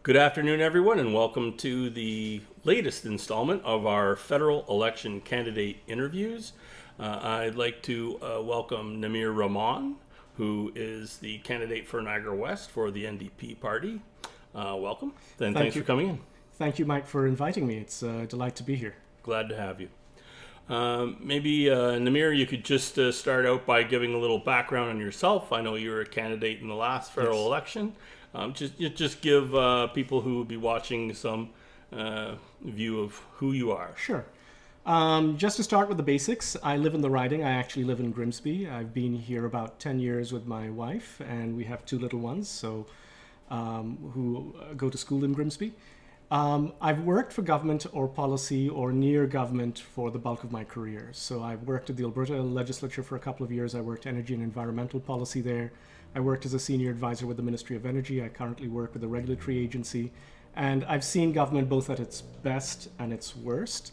Good afternoon, everyone, and welcome to the latest installment of our federal election candidate interviews. I'd like to welcome Nameer Rahman, who is the candidate for Niagara West for the NDP party. Welcome, and thanks for coming in. Thank you, Mike, for inviting me. It's a delight to be here. Glad to have you. Maybe, Nameer, you could just start out by giving a little background on yourself. I know you were a candidate in the last federal election. Just give people who will be watching some view of who you are. Sure. Just to start with the basics, I live in the riding. I actually live in Grimsby. I've been here about 10 years with my wife, and we have two little ones who go to school in Grimsby. I've worked for government or policy or near government for the bulk of my career. So I've worked at the Alberta legislature for a couple of years. I worked energy and environmental policy there. I worked as a senior advisor with the Ministry of Energy. I currently work with a regulatory agency. And I've seen government both at its best and its worst.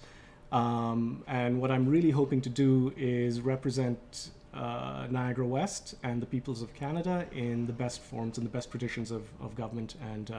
And what I'm really hoping to do is represent Niagara West and the peoples of Canada in the best forms and the best traditions of government and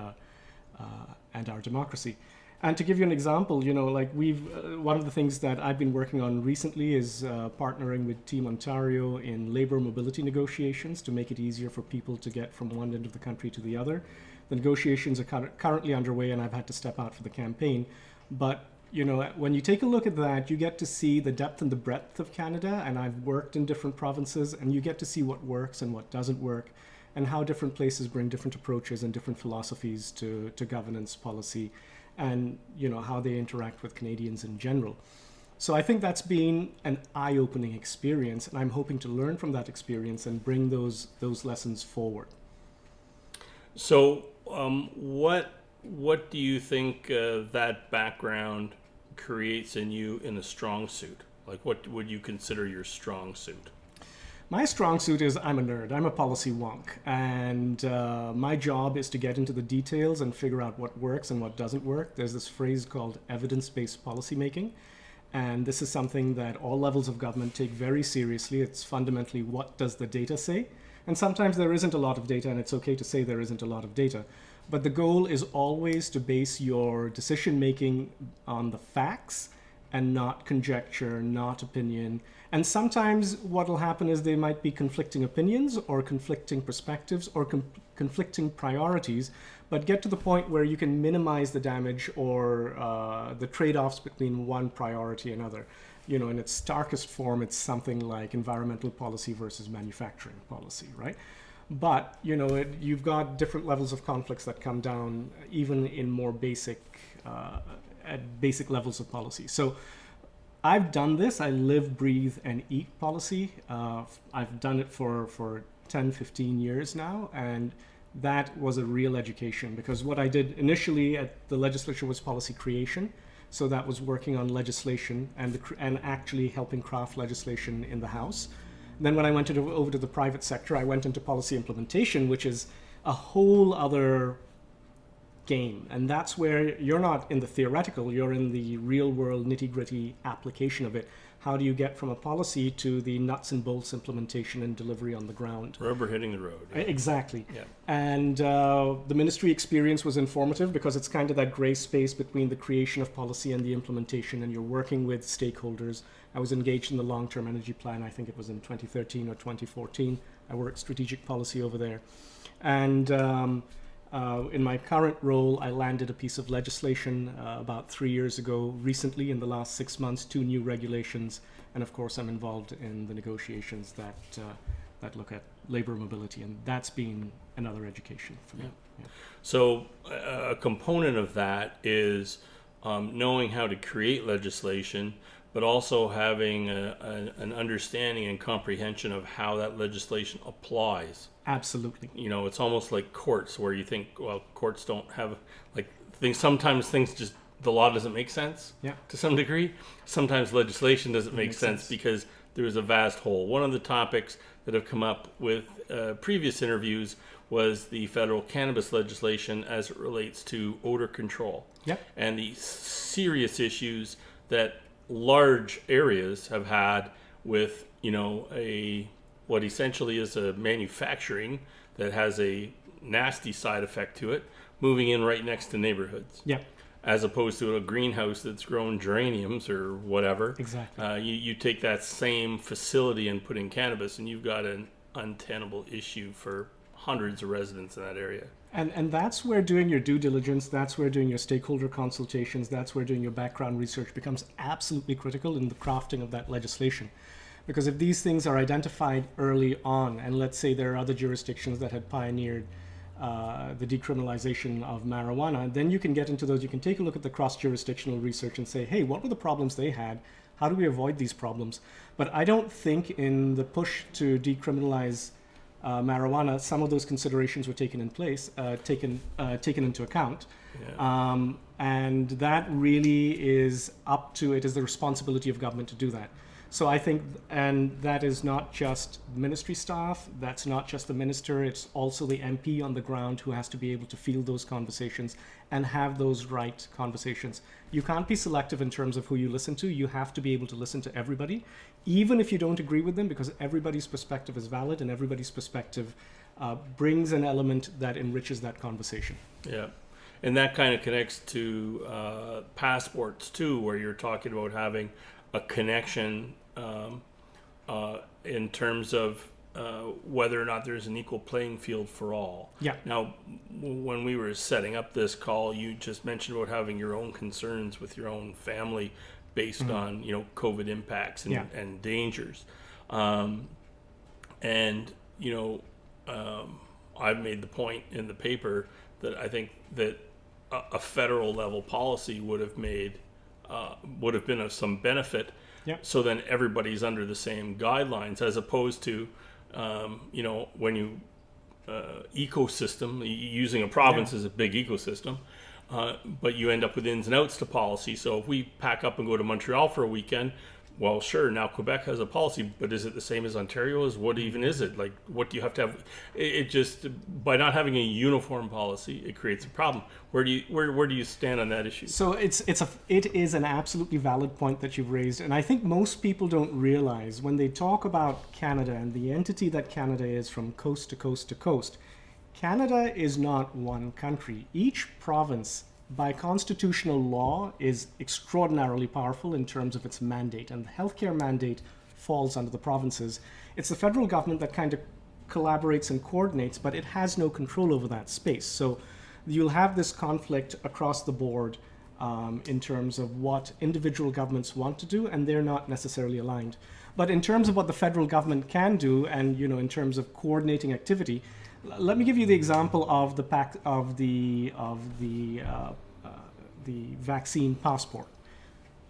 our democracy. And to give you an example, one of the things that I've been working on recently is partnering with Team Ontario in labor mobility negotiations to make it easier for people to get from one end of the country to the other. The negotiations are currently underway, and I've had to step out for the campaign. But when you take a look at that, you get to see the depth and the breadth of Canada, and I've worked in different provinces, and you get to see what works and what doesn't work, and how different places bring different approaches and different philosophies to governance policy, and how they interact with Canadians in general. So I think that's been an eye-opening experience, and I'm hoping to learn from that experience and bring those lessons forward. So what do you think that background creates in you in a strong suit? Like, what would you consider your strong suit? My strong suit is I'm a nerd. I'm a policy wonk. And my job is to get into the details and figure out what works and what doesn't work. There's this phrase called evidence-based policymaking. And this is something that all levels of government take very seriously. It's fundamentally, what does the data say? And sometimes there isn't a lot of data, and it's okay to say there isn't a lot of data. But the goal is always to base your decision-making on the facts and not conjecture, not opinion. And sometimes what will happen is there might be conflicting opinions or conflicting perspectives or conflicting priorities, but get to the point where you can minimize the damage or the trade-offs between one priority and another. In its starkest form, it's something like environmental policy versus manufacturing policy, right? But, you've got different levels of conflicts that come down even in more basic levels of policy. So I've done this. I live, breathe, and eat policy. I've done it for 10, 15 years now, and that was a real education, because what I did initially at the legislature was policy creation. So that was working on legislation and actually helping craft legislation in the House. And then when I went over to the private sector, I went into policy implementation, which is a whole other game. And that's where you're not in the theoretical, you're in the real world nitty-gritty application of it. How do you get from a policy to the nuts and bolts implementation and delivery on the ground? Rubber hitting the road. Yeah. Exactly. Yeah. And the ministry experience was informative because it's kind of that gray space between the creation of policy and the implementation, and you're working with stakeholders. I was engaged in the long-term energy plan. I think it was in 2013 or 2014. I worked strategic policy over there. And in my current role, I landed a piece of legislation about 3 years ago. Recently, in the last 6 months, 2 new regulations, and of course, I'm involved in the negotiations that look at labor mobility, and that's been another education for me. Yeah. So a component of that is knowing how to create legislation, but also having an understanding and comprehension of how that legislation applies. Absolutely. It's almost like courts, where you think, well, courts don't have things. Sometimes the law doesn't make sense. Yeah. To some degree. Sometimes legislation doesn't make sense because there's a vast hole. One of the topics that have come up with previous interviews was the federal cannabis legislation as it relates to odor control. Yep. And the serious issues that large areas have had with, what essentially is a manufacturing that has a nasty side effect to it, moving in right next to neighborhoods. Yeah. As opposed to a greenhouse that's grown geraniums or whatever. Exactly. You take that same facility and put in cannabis, and you've got an untenable issue for hundreds of residents in that area. And that's where doing your due diligence, that's where doing your stakeholder consultations, that's where doing your background research becomes absolutely critical in the crafting of that legislation. Because if these things are identified early on, and let's say there are other jurisdictions that had pioneered the decriminalization of marijuana, then you can get into those. You can take a look at the cross-jurisdictional research and say, hey, what were the problems they had? How do we avoid these problems? But I don't think in the push to decriminalize marijuana, some of those considerations were taken into account. Yeah. And that really is it is the responsibility of government to do that. So I think, and that is not just ministry staff, that's not just the minister, it's also the MP on the ground who has to be able to field those conversations and have those right conversations. You can't be selective in terms of who you listen to. You have to be able to listen to everybody, even if you don't agree with them, because everybody's perspective is valid and everybody's perspective brings an element that enriches that conversation. Yeah. And that kind of connects to passports too, where you're talking about having a connection in terms of whether or not there's an equal playing field for all. Yeah. Now, when we were setting up this call, you just mentioned about having your own concerns with your own family based on, COVID impacts and dangers. And, I've made the point in the paper that I think that a federal level policy would have been of some benefit. Yep. So then everybody's under the same guidelines, as opposed to, when you ecosystem, using a province as a big ecosystem, but you end up with ins and outs to policy. So if we pack up and go to Montreal for a weekend, well, sure, now Quebec has a policy, but is it the same as Ontario's? What even is it? Like, what do you have to have? It just, by not having a uniform policy, it creates a problem. Where do you stand on that issue? So it is an absolutely valid point that you've raised, and I think most people don't realize when they talk about Canada and the entity that Canada is from coast to coast to coast, Canada is not one country. Each province, by constitutional law, is extraordinarily powerful in terms of its mandate, and the healthcare mandate falls under the provinces. It's the federal government that kind of collaborates and coordinates, but it has no control over that space. So you'll have this conflict across the board in terms of what individual governments want to do, and they're not necessarily aligned. But in terms of what the federal government can do, and in terms of coordinating activity, let me give you the example of the vaccine passport.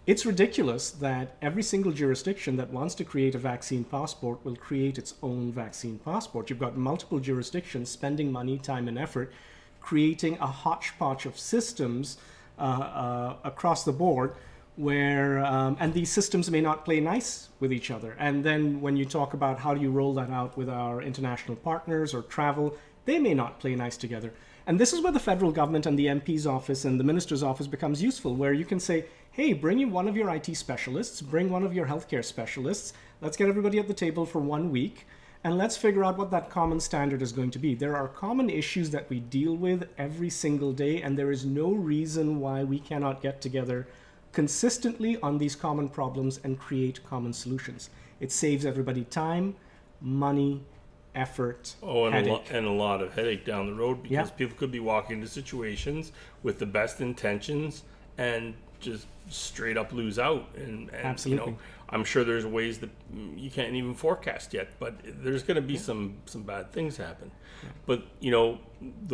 It's ridiculous that every single jurisdiction that wants to create a vaccine passport will create its own vaccine passport. You've got multiple jurisdictions spending money, time, and effort creating a hodgepodge of systems across the board where and these systems may not play nice with each other. And then when you talk about how do you roll that out with our international partners or travel, they may not play nice together. And this is where the federal government and the MP's office and the minister's office becomes useful, where you can say, hey, bring in one of your IT specialists, bring one of your healthcare specialists, let's get everybody at the table for 1 week, and let's figure out what that common standard is going to be. There are common issues that we deal with every single day, and there is no reason why we cannot get together consistently on these common problems and create common solutions. It saves everybody time, money, effort, and a lot of headache down the road, because people could be walking into situations with the best intentions and just straight up lose out. And absolutely. I'm sure there's ways that you can't even forecast yet, but there's going to be some bad things happen. Yeah. But the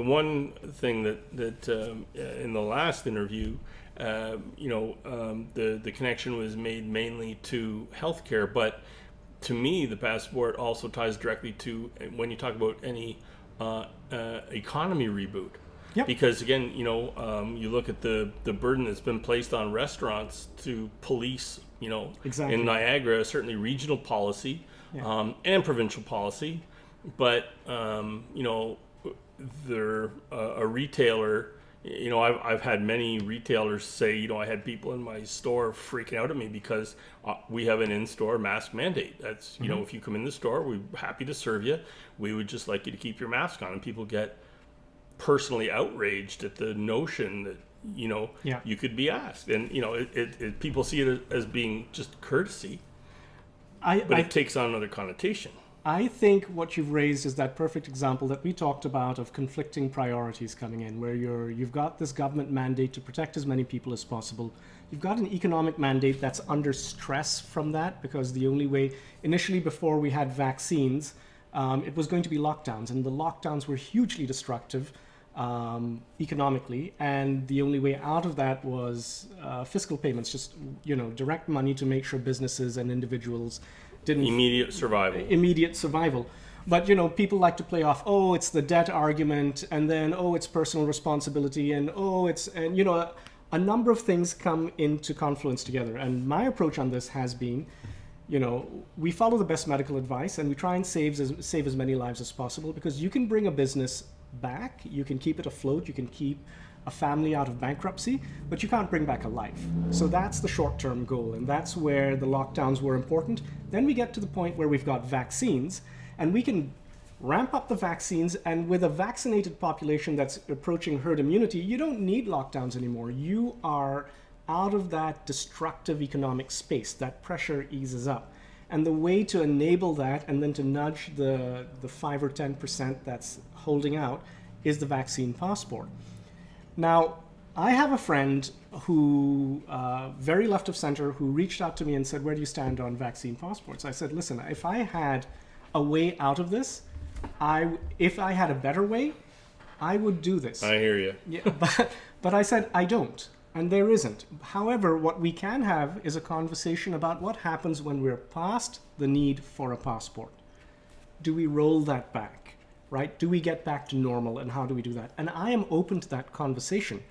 one thing that in the last interview, the connection was made mainly to healthcare, but to me, the passport also ties directly to when you talk about any economy reboot. Yep. Because again, you look at the burden that's been placed on restaurants to police, exactly. in Niagara, certainly regional policy and provincial policy, but they're a retailer. I've had many retailers say, I had people in my store freaking out at me because we have an in-store mask mandate. That's, if you come in the store, we're happy to serve you. We would just like you to keep your mask on. And people get personally outraged at the notion that, you could be asked. And, people see it as being just courtesy, but it takes on another connotation. I think what you've raised is that perfect example that we talked about of conflicting priorities coming in, where you've got this government mandate to protect as many people as possible. You've got an economic mandate that's under stress from that, because the only way, initially before we had vaccines, it was going to be lockdowns, and the lockdowns were hugely destructive economically, and the only way out of that was fiscal payments, just direct money to make sure businesses and individuals didn't immediate survival. But people like to play off, it's the debt argument, and then it's personal responsibility, and a number of things come into confluence together. And my approach on this has been, we follow the best medical advice, and we try and save as many lives as possible, because you can bring a business back, you can keep it afloat, you can keep a family out of bankruptcy, but you can't bring back a life. So that's the short-term goal, and that's where the lockdowns were important. Then we get to the point where we've got vaccines, and we can ramp up the vaccines, and with a vaccinated population that's approaching herd immunity, you don't need lockdowns anymore. You are out of that destructive economic space. That pressure eases up. And the way to enable that, and then to nudge the 5 or 10% that's holding out, is the vaccine passport. Now, I have a friend who, very left of center, who reached out to me and said, where do you stand on vaccine passports? I said, listen, if I had a way out of this, if I had a better way, I would do this. I hear you. Yeah, but I said, I don't. And there isn't. However, what we can have is a conversation about what happens when we're past the need for a passport. Do we roll that back, right? Do we get back to normal, and how do we do that? And I am open to that conversation.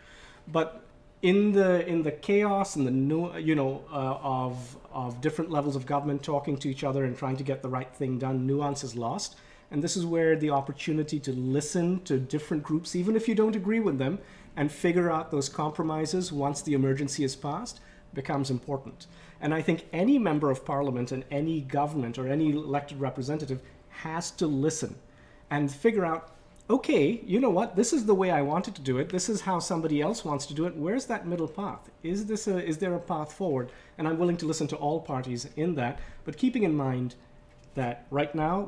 But in the chaos and the of different levels of government talking to each other and trying to get the right thing done, nuance is lost. And this is where the opportunity to listen to different groups, even if you don't agree with them, and figure out those compromises once the emergency is passed, becomes important. And I think any member of parliament and any government or any elected representative has to listen and figure out, okay, you know what, this is the way I wanted to do it. This is how somebody else wants to do it. Where's that middle path? Is there a path forward? And I'm willing to listen to all parties in that, but keeping in mind that right now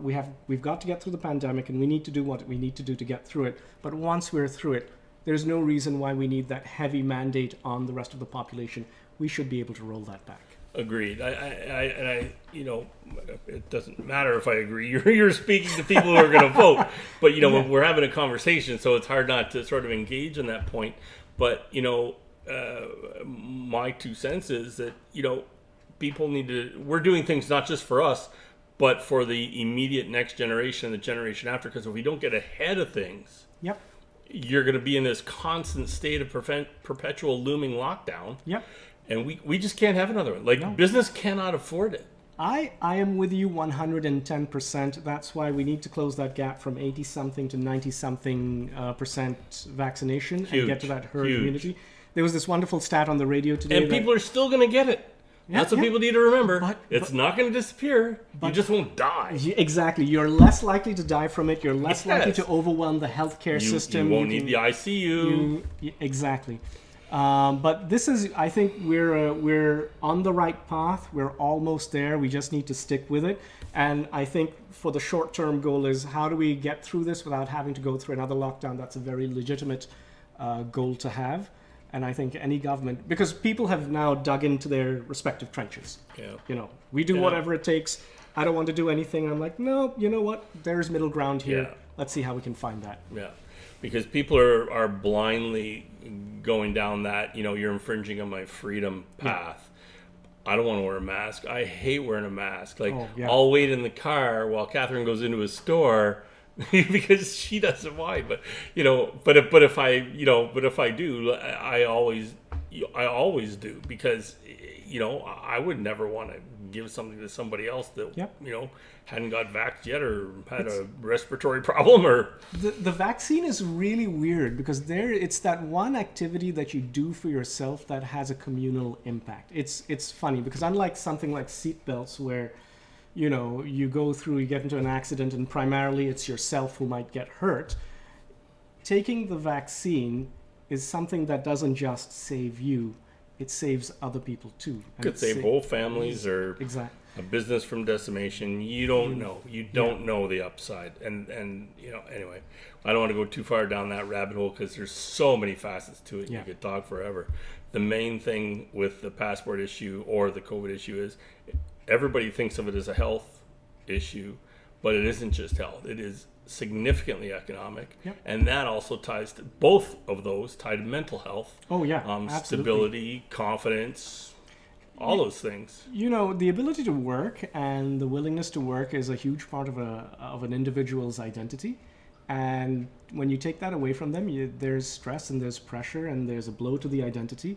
we've got to get through the pandemic, and we need to do what we need to do to get through it. But once we're through it, there's no reason why we need that heavy mandate on the rest of the population. We should be able to roll that back. Agreed. I it doesn't matter if I agree. You're speaking to people who are going to vote, but we're having a conversation, so it's hard not to sort of engage in that point. But my 2 cents is that people need to. We're doing things not just for us, but for the immediate next generation and the generation after. Because if we don't get ahead of things, yep, you're going to be in this constant state of perpetual looming lockdown. Yep. And we just can't have another one. No. Business cannot afford it. I am with you 110%. That's why we need to close that gap from 80-something to 90-something percent vaccination. Huge. And get to that herd immunity. There was this wonderful stat on the radio today. And people are still going to get it. That's what people need to remember. It's not going to disappear. You just won't die. Exactly. You're less likely to die from it. You're less likely to overwhelm the healthcare system. You won't need the ICU. Exactly. But this is, I think we're on the right path. We're almost there. We just need to stick with it. And I think for the short-term goal is, how do we get through this without having to go through another lockdown? That's a very legitimate goal to have. And I think any government, because people have now dug into their respective trenches. Yeah. We do whatever it takes. I don't want to do anything. I'm like, no, you know what? There's middle ground here. Yeah. Let's see how we can find that. Yeah. Because people are blindly going down that, you're infringing on my freedom path. Yeah. I don't want to wear a mask. I hate wearing a mask. I'll wait in the car while Catherine goes into a store because she doesn't mind. But if I do, I always do, because I would never want to give something to somebody else that hadn't got vaxxed yet or had a respiratory problem. Or the vaccine is really weird, because it's that one activity that you do for yourself that has a communal impact. It's funny, because unlike something like seatbelts, where you get into an accident and primarily it's yourself who might get hurt, taking the vaccine is something that doesn't just save you, it saves other people too. And Could save whole families or exactly. a business from decimation. You don't know. You don't know the upside. And anyway, I don't want to go too far down that rabbit hole because there's so many facets to it. You could talk forever. The main thing with the passport issue or the COVID issue is everybody thinks of it as a health issue, but it isn't just health. It is significantly economic, and that also ties to both of those tie to mental health. Stability, confidence, all those things. The ability to work and the willingness to work is a huge part of an individual's identity, and when you take that away from them, there's stress and there's pressure and there's a blow to the identity.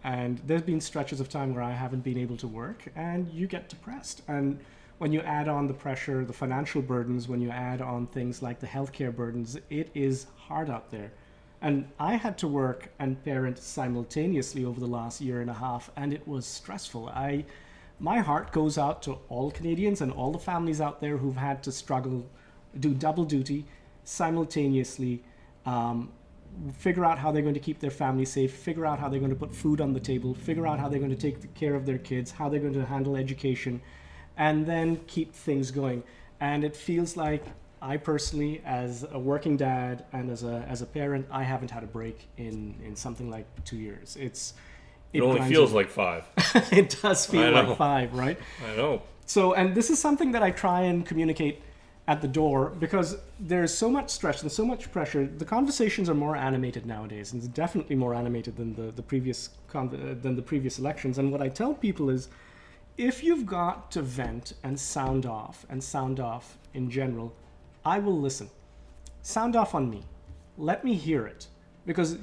And there's been stretches of time where I haven't been able to work, and you get depressed. And when you add on the pressure, the financial burdens, when you add on things like the healthcare burdens, it is hard out there. And I had to work and parent simultaneously over the last year and a half, and it was stressful. My heart goes out to all Canadians and all the families out there who've had to struggle, do double duty simultaneously, figure out how they're going to keep their family safe, figure out how they're going to put food on the table, figure out how they're going to take care of their kids, how they're going to handle education, and then keep things going. And it feels like I personally, as a working dad and as a parent, I haven't had a break in something like 2 years. It only feels like 5. It does feel like 5, right? I know. So, and this is something that I try and communicate at the door because there's so much stress and so much pressure. The conversations are more animated nowadays, and it's definitely more animated than the previous elections. And what I tell people is, if you've got to vent and sound off in general, I will listen. Sound off on me. Let me hear it. Because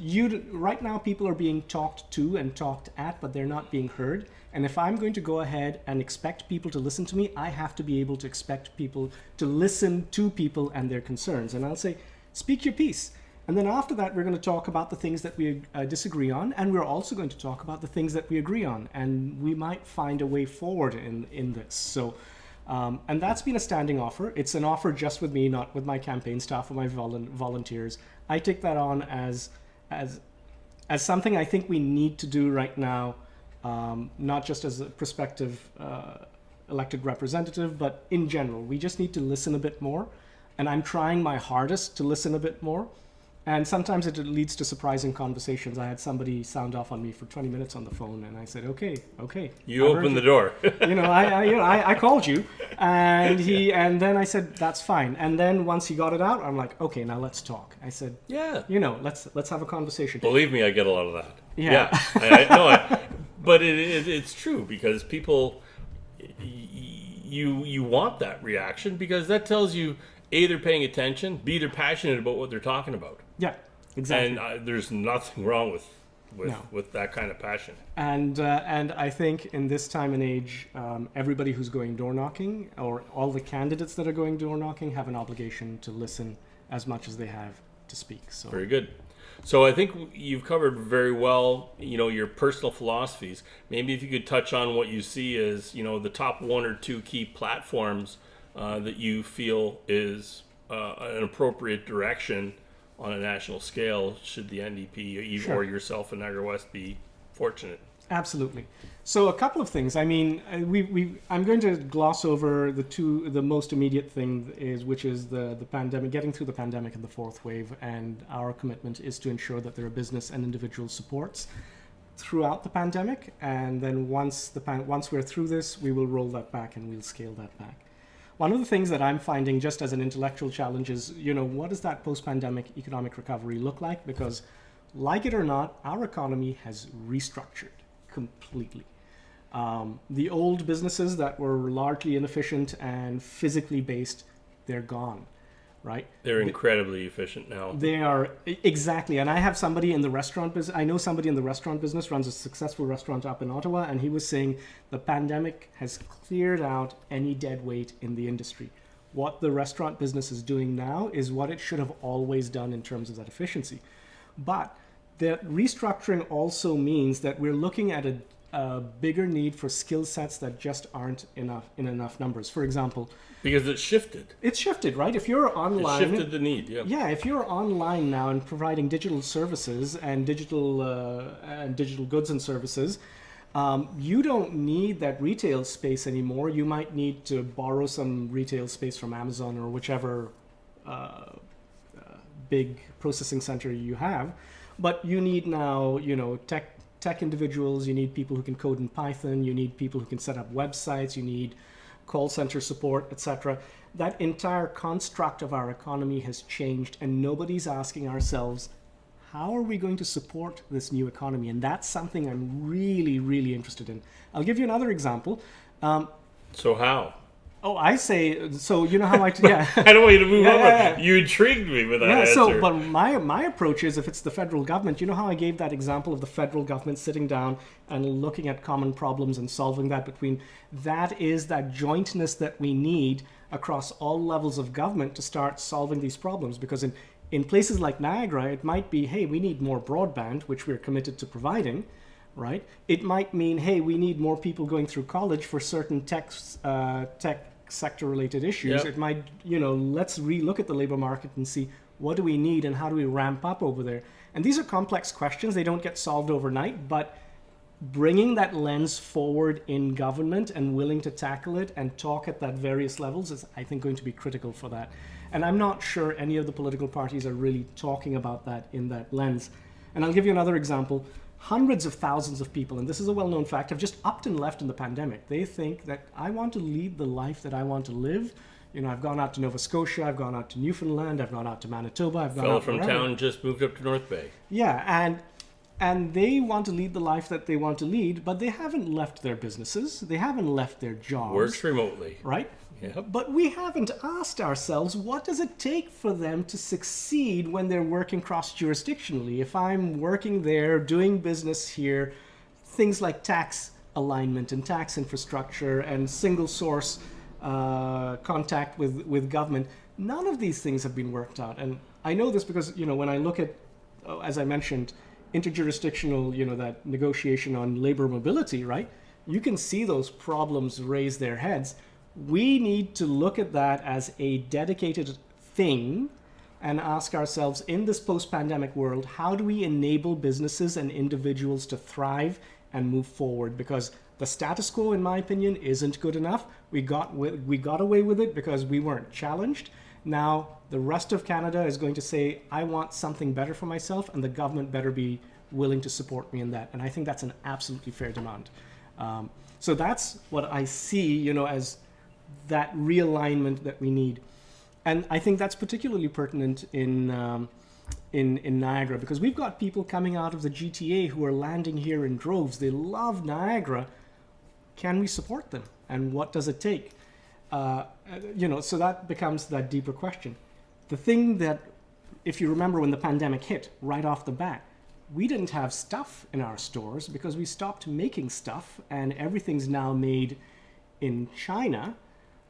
right now people are being talked to and talked at, but they're not being heard. And if I'm going to go ahead and expect people to listen to me, I have to be able to expect people to listen to people and their concerns. And I'll say, speak your piece. And then after that, we're going to talk about the things that we disagree on, and we're also going to talk about the things that we agree on, and we might find a way forward in this. So, and that's been a standing offer. It's an offer just with me, not with my campaign staff or my volunteers. I take that on as something I think we need to do right now, not just as a prospective elected representative, but in general. We just need to listen a bit more, and I'm trying my hardest to listen a bit more. And sometimes it leads to surprising conversations. I had somebody sound off on me for 20 minutes on the phone, and I said, "Okay." You opened the door. I called you, and then I said, "That's fine." And then once he got it out, I'm like, "Okay, now let's talk." I said, "Yeah, let's have a conversation." Believe me, I get a lot of that. Yeah. But it's true because people, you want that reaction because that tells you A, they're paying attention, B, they're passionate about what they're talking about. Yeah, exactly. And there's nothing wrong with that kind of passion. And I think in this time and age, everybody who's going door knocking, or all the candidates that are going door knocking, have an obligation to listen as much as they have to speak. So very good. So I think you've covered very well, your personal philosophies. Maybe if you could touch on what you see as, the top 1 or 2 key platforms that you feel is an appropriate direction on a national scale should the NDP or yourself and Niagara West be fortunate. Absolutely. So a couple of things. I mean, I'm going to gloss over the most immediate thing which is the pandemic, getting through the pandemic and the 4th wave, and our commitment is to ensure that there are business and individual supports throughout the pandemic, and then once we're through this, we will roll that back and we'll scale that back. One of the things that I'm finding just as an intellectual challenge is, what does that post-pandemic economic recovery look like? Because, like it or not, our economy has restructured completely. The old businesses that were largely inefficient and physically based, they're gone, right? They're incredibly efficient now. They are, exactly. And I have somebody in the restaurant business, I know somebody in the restaurant business, runs a successful restaurant up in Ottawa, and he was saying the pandemic has cleared out any dead weight in the industry. What the restaurant business is doing now is what it should have always done in terms of that efficiency. But that restructuring also means that we're looking at a bigger need for skill sets that just aren't in enough numbers. For example, because it's shifted, right? If you're online, it shifted the need. Yeah, if you're online now and providing digital services and digital goods and services, you don't need that retail space anymore. You might need to borrow some retail space from Amazon or whichever big processing center you have, but you need now, tech individuals, you need people who can code in Python, you need people who can set up websites, you need call center support, etc. That entire construct of our economy has changed, and nobody's asking ourselves, how are we going to support this new economy? And that's something I'm really, really interested in. I'll give you another example. So how? Oh, I say, so you know how I... Yeah. I don't want you to move on. Yeah. You intrigued me with that answer. So, but my approach is, if it's the federal government, you know how I gave that example of the federal government sitting down and looking at common problems and solving that between... That is that jointness that we need across all levels of government to start solving these problems. Because in places like Niagara, it might be, hey, we need more broadband, which we're committed to providing, right? It might mean, hey, we need more people going through college for certain tech sector related issues. Yep. It might, let's relook at the labor market and see what do we need and how do we ramp up over there. And these are complex questions. They don't get solved overnight, but bringing that lens forward in government and willing to tackle it and talk at that various levels is, I think, going to be critical for that. And I'm not sure any of the political parties are really talking about that in that lens. And I'll give you another example. Hundreds of thousands of people, and this is a well-known fact, have just upped and left in the pandemic. They think that I want to lead the life that I want to live. I've gone out to Nova Scotia, I've gone out to Newfoundland, I've gone out to Manitoba, I've gone out from wherever. Town just moved up to North Bay. Yeah, and they want to lead the life that they want to lead, but they haven't left their businesses, they haven't left their jobs. Works remotely. Right? Yep. But we haven't asked ourselves, what does it take for them to succeed when they're working cross-jurisdictionally? If I'm working there, doing business here, things like tax alignment and tax infrastructure and single source contact with government, none of these things have been worked out. And I know this because, when I look at, as I mentioned, interjurisdictional, that negotiation on labor mobility, right? You can see those problems raise their heads. We need to look at that as a dedicated thing and ask ourselves, in this post-pandemic world, how do we enable businesses and individuals to thrive and move forward? Because the status quo, in my opinion, isn't good enough. We got away with it because we weren't challenged. Now, the rest of Canada is going to say, I want something better for myself, and the government better be willing to support me in that. And I think that's an absolutely fair demand. So that's what I see, as that realignment that we need. And I think that's particularly pertinent in Niagara, because we've got people coming out of the GTA who are landing here in droves. They love Niagara. Can we support them? And what does it take? So that becomes that deeper question. The thing that, if you remember when the pandemic hit, right off the bat, we didn't have stuff in our stores because we stopped making stuff, and everything's now made in China.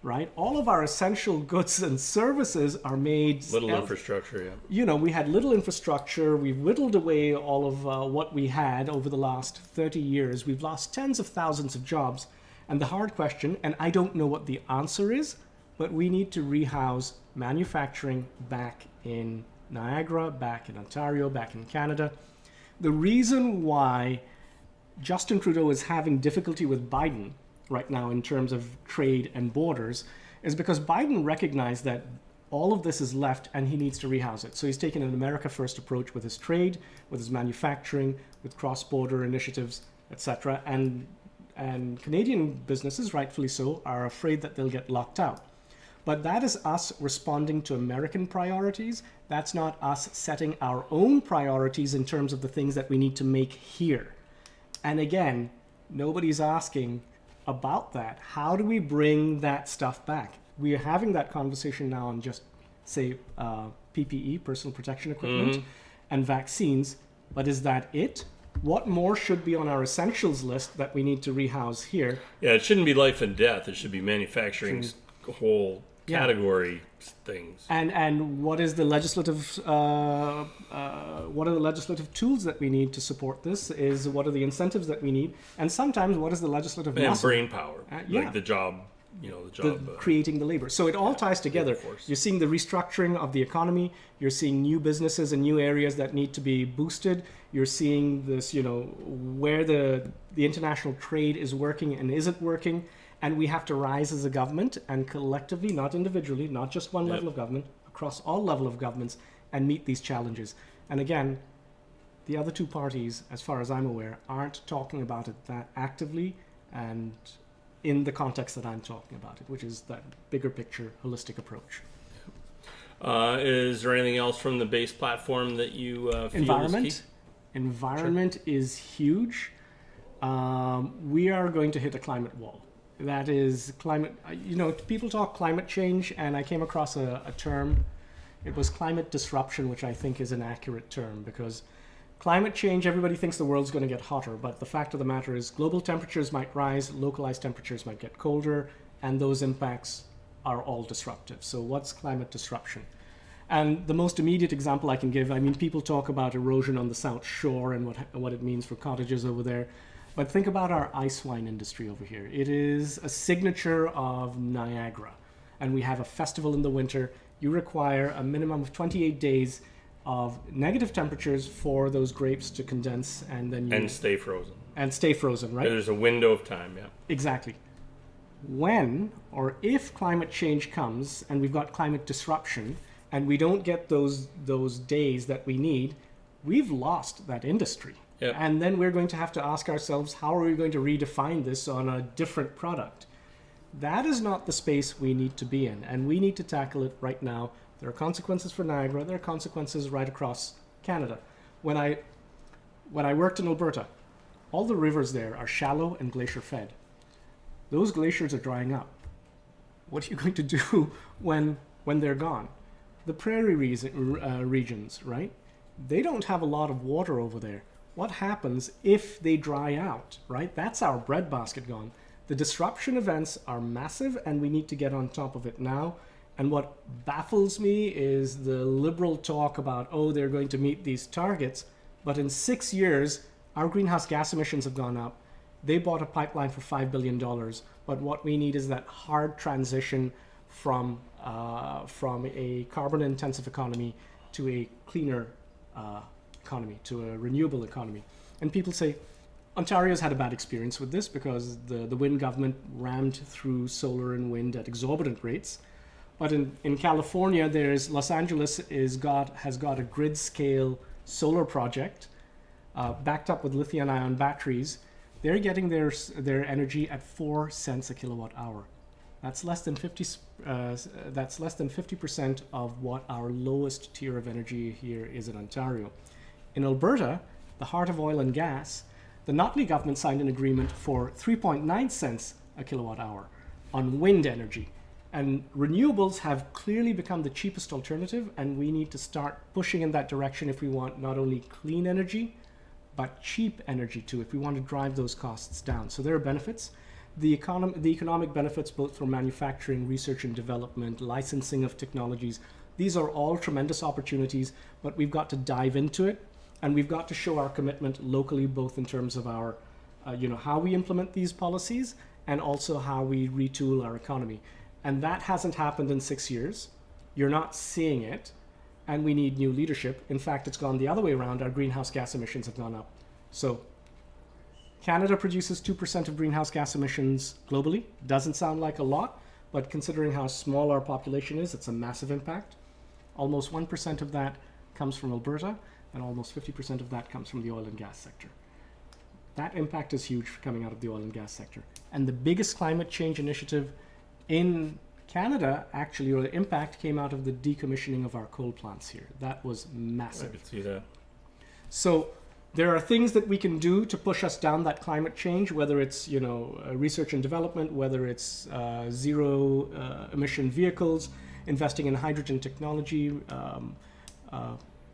Right? All of our essential goods and services are made... Little infrastructure, yeah. We had little infrastructure. We've whittled away all of what we had over the last 30 years. We've lost tens of thousands of jobs. And the hard question, and I don't know what the answer is, but we need to rehouse manufacturing back in Niagara, back in Ontario, back in Canada. The reason why Justin Trudeau is having difficulty with Biden right now in terms of trade and borders is because Biden recognized that all of this is left and he needs to rehouse it. So he's taken an America First approach with his trade, with his manufacturing, with cross-border initiatives, etc. And Canadian businesses, rightfully so, are afraid that they'll get locked out. But that is us responding to American priorities. That's not us setting our own priorities in terms of the things that we need to make here. And again, nobody's asking about that. How do we bring that stuff back? We are having that conversation now on just, say, PPE, personal protection equipment, and vaccines. But is that it? What more should be on our essentials list that we need to rehouse here? Yeah, it shouldn't be life and death. It should be manufacturing's whole category things. And what is the legislative what are the legislative tools that we need to support this? Is what are the incentives that we need? And sometimes what is the legislative And muscle? brain power, like the job, creating the labor. So it all ties together. You're seeing the restructuring of the economy. You're seeing new businesses and new areas that need to be boosted. You're seeing this, where the international trade is working and isn't working. And we have to rise as a government and collectively, not individually, not just one level of government, across all level of governments, and meet these challenges. And again, the other two parties, as far as I'm aware, aren't talking about it that actively and in the context that I'm talking about it, which is that bigger picture, holistic approach. Is there anything else from the base platform that you feel is key? Environment is huge. We are going to hit a climate wall. That is climate, people talk climate change, and I came across a term. It was climate disruption, which I think is an accurate term, because climate change, everybody thinks the world's going to get hotter, but the fact of the matter is global temperatures might rise, localized temperatures might get colder, and those impacts are all disruptive. So what's climate disruption? And the most immediate example I can give, people talk about erosion on the South Shore and what it means for cottages over there. But think about our ice wine industry over here. It is a signature of Niagara. And we have a festival in the winter. You require a minimum of 28 days of negative temperatures for those grapes to condense and stay frozen. And stay frozen, right? There's a window of time, yeah. Exactly. When or if climate change comes and we've got climate disruption and we don't get those days that we need, we've lost that industry. Yep. And then we're going to have to ask ourselves, how are we going to redefine this on a different product? That is not the space we need to be in, and we need to tackle it right now. There are consequences for Niagara. There are consequences right across Canada. When I worked in Alberta, all the rivers there are shallow and glacier fed. Those glaciers are drying up. What are you going to do when they're gone? The prairie regions, right? They don't have a lot of water over there. What happens if they dry out, right? That's our breadbasket gone. The disruption events are massive, and we need to get on top of it now. And what baffles me is the liberal talk about, they're going to meet these targets. But in 6 years, our greenhouse gas emissions have gone up. They bought a pipeline for $5 billion. But what we need is that hard transition from a carbon-intensive economy to a cleaner economy, to a renewable economy. And people say, Ontario's had a bad experience with this because the wind government rammed through solar and wind at exorbitant rates. But in California, Los Angeles has got a grid scale solar project backed up with lithium-ion batteries. They're getting their energy at 4 cents a kilowatt hour. That's less than 50% of what our lowest tier of energy here is in Ontario. In Alberta, the heart of oil and gas, the Notley government signed an agreement for 3.9 cents a kilowatt hour on wind energy. And renewables have clearly become the cheapest alternative, and we need to start pushing in that direction if we want not only clean energy, but cheap energy too, if we want to drive those costs down. So there are benefits. The economic benefits, both from manufacturing, research and development, licensing of technologies, these are all tremendous opportunities, but we've got to dive into it, and we've got to show our commitment locally, both in terms of our, how we implement these policies and also how we retool our economy. And that hasn't happened in 6 years. You're not seeing it, and we need new leadership. In fact, it's gone the other way around. Our greenhouse gas emissions have gone up. So Canada produces 2% of greenhouse gas emissions globally. Doesn't sound like a lot, but considering how small our population is, it's a massive impact. Almost 1% of that comes from Alberta, and almost 50% of that comes from the oil and gas sector. That impact is huge coming out of the oil and gas sector. And the biggest climate change initiative in Canada, actually, or the impact came out of the decommissioning of our coal plants here. That was massive. I could see that. So there are things that we can do to push us down that climate change, whether it's research and development, whether it's zero emission vehicles, investing in hydrogen technology,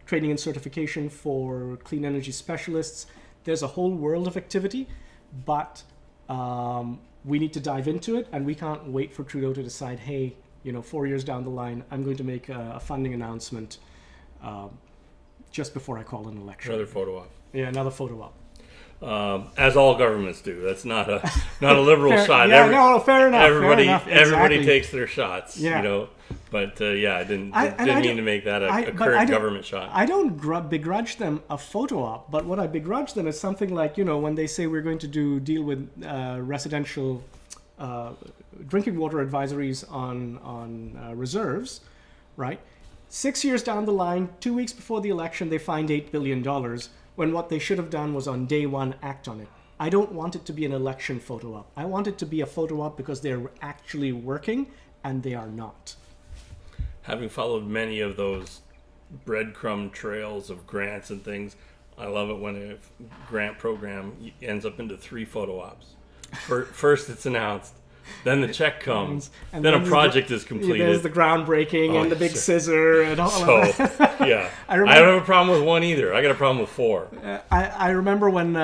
training and certification for clean energy specialists. There's a whole world of activity, but we need to dive into it, and we can't wait for Trudeau to decide, hey, 4 years down the line, I'm going to make a funding announcement just before I call an election. Another photo op. Yeah, another photo op. As all governments do. That's not a liberal shot. Yeah, fair enough. Everybody Exactly. takes their shots. Yeah. But I didn't mean to make that a current government shot. I don't begrudge them a photo op, but what I begrudge them is something like when they say we're going to deal with residential drinking water advisories on reserves, right? 6 years down the line, 2 weeks before the election, they find $8 billion, when what they should have done was on day one act on it. I don't want it to be an election photo op. I want it to be a photo op because they're actually working, and they are not. Having followed many of those breadcrumb trails of grants and things, I love it when a grant program ends up into 3 photo ops. First it's announced, then the check comes, and then a project is completed. There's the groundbreaking and the big scissor and all of that. Yeah. I don't have a problem with 1 either. I got a problem with 4. I remember when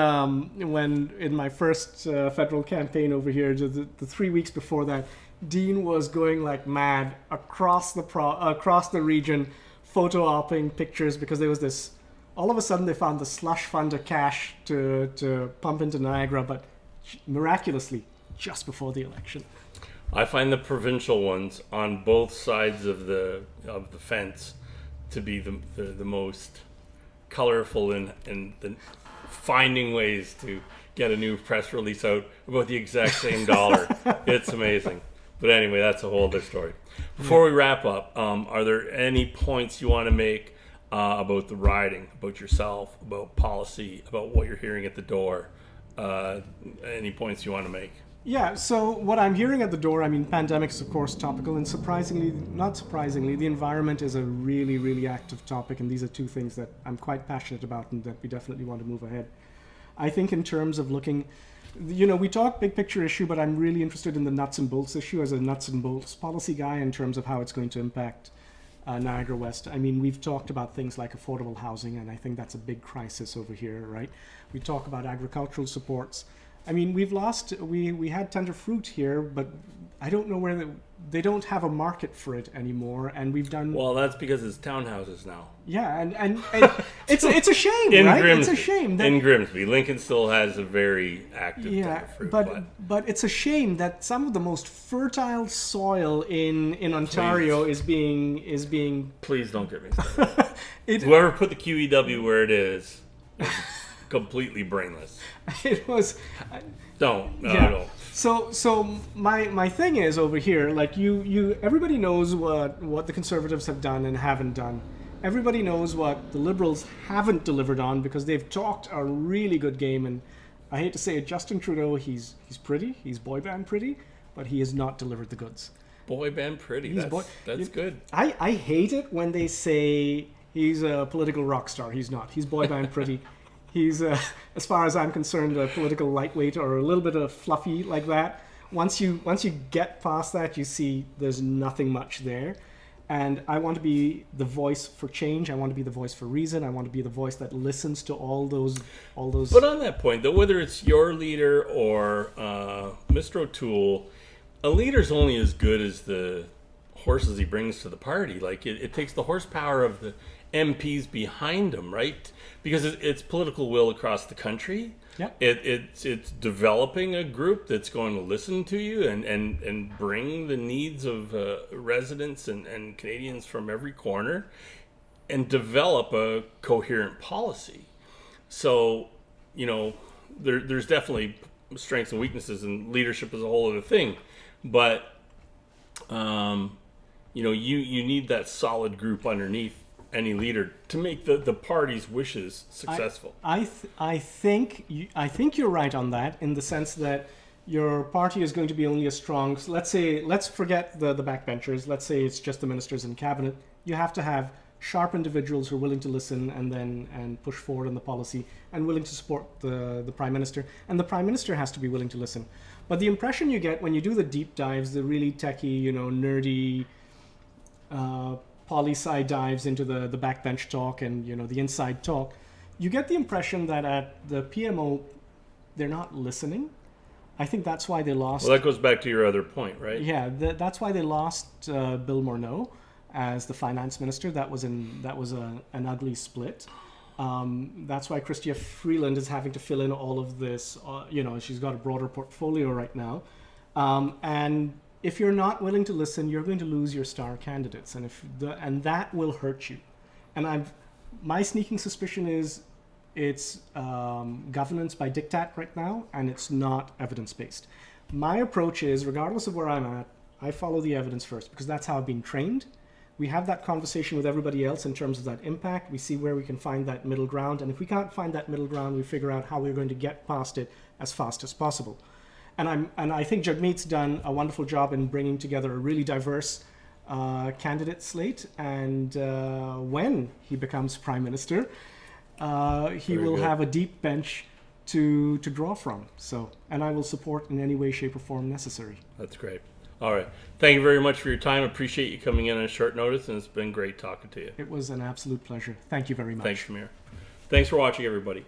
in my first federal campaign over here, the 3 weeks before that, Dean was going like mad across the region, photo opping pictures, because there was this. All of a sudden, they found the slush fund of cash to pump into Niagara, but miraculously, just before the election. I find the provincial ones on both sides of the fence to be the most colorful and the finding ways to get a new press release out about the exact same dollar. It's amazing. But anyway, that's a whole other story. Before we wrap up, are there any points you want to make about the riding, about yourself, about policy, about what you're hearing at the door? Any points you want to make? Yeah, so what I'm hearing at the door, pandemics, of course, topical, and not surprisingly, the environment is a really, really active topic, and these are 2 things that I'm quite passionate about and that we definitely want to move ahead. I think in terms of looking, we talk big picture issue, but I'm really interested in the nuts and bolts issue as a nuts and bolts policy guy in terms of how it's going to impact Niagara West. We've talked about things like affordable housing, and I think that's a big crisis over here, right? We talk about agricultural supports. We had tender fruit here, but I don't know where they don't have a market for it anymore, and we've done. Well, that's because it's townhouses now. Yeah, and it's a shame, right? Grimsby, it's a shame in Grimsby, Lincoln still has a very active tender fruit. But it's a shame that some of the most fertile soil in Ontario is being. Please don't get me started. Whoever put the QEW where it is completely brainless. It was. No. So my thing is over here, like you everybody knows what the Conservatives have done and haven't done. Everybody knows what the Liberals haven't delivered on, because they've talked a really good game, and I hate to say it, Justin Trudeau, he's pretty, he's boy band pretty, but he has not delivered the goods. Boy band pretty. That's good. I hate it when they say he's a political rock star. He's not. He's boy band pretty. He's, as far as I'm concerned, a political lightweight or a little bit of fluffy like that. Once you get past that, you see there's nothing much there. And I want to be the voice for change. I want to be the voice for reason. I want to be the voice that listens to all those. But on that point, though, whether it's your leader or Mr. O'Toole, a leader's only as good as the horses he brings to the party. Like it takes the horsepower of the MPs behind him, right? Because it's political will across the country. Yeah. It's developing a group that's going to listen to you and bring the needs of residents and Canadians from every corner and develop a coherent policy. So, there's definitely strengths and weaknesses, and leadership is a whole other thing. But, you need that solid group underneath any leader to make the party's wishes successful. I think you're right on that, in the sense that your party is going to be only as strong. So let's forget the backbenchers. Let's say it's just the ministers and cabinet. You have to have sharp individuals who are willing to listen and push forward on the policy and willing to support the prime minister. And the prime minister has to be willing to listen. But the impression you get when you do the deep dives, the really techie, nerdy, poli-sci dives into the backbench talk and the inside talk, you get the impression that at the PMO they're not listening. I think that's why they lost. Well, that goes back to your other point, right? Yeah, that's why they lost Bill Morneau as the finance minister. That was an ugly split. That's why Chrystia Freeland is having to fill in all of this. She's got a broader portfolio right now, and if you're not willing to listen, you're going to lose your star candidates, and that will hurt you. And my sneaking suspicion is it's governance by diktat right now, and it's not evidence-based. My approach is, regardless of where I'm at, I follow the evidence first, because that's how I've been trained. We have that conversation with everybody else in terms of that impact. We see where we can find that middle ground, and if we can't find that middle ground, we figure out how we're going to get past it as fast as possible. And I think Jagmeet's done a wonderful job in bringing together a really diverse candidate slate, and when he becomes Prime Minister, he will have a deep bench to draw from. And I will support in any way, shape, or form necessary. That's great. All right. Thank you very much for your time. Appreciate you coming in on short notice, and it's been great talking to you. It was an absolute pleasure. Thank you very much. Thanks, Nameer. Thanks for watching, everybody.